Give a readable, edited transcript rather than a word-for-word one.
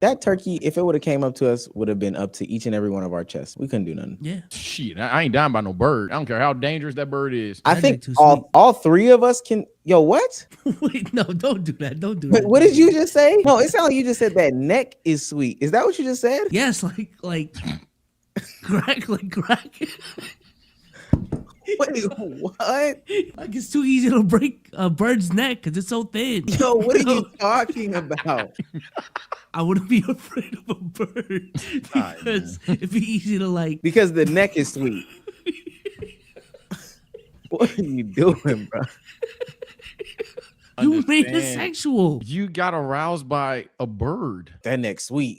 That turkey, if it would have came up to us, would have been up to each and every one of our chests. We couldn't do nothing. Yeah. Shit, I ain't dying by no bird. I don't care how dangerous that bird is. I That think neck too all three of us can. Yo, what? Wait, no, don't do that. Don't do Wait, that. what did you just say? No, it sounded like you just said that neck is sweet. Is that what you just said? Yes, like crack, like crack. Wait, what? Like it's too easy to break a bird's neck because it's so thin. Yo, what are you talking about? I wouldn't be afraid of a bird because it'd be easy to like. Because the neck is sweet. What are you doing, bro? You made it Understand. sexual. You got aroused by a bird. That neck sweet.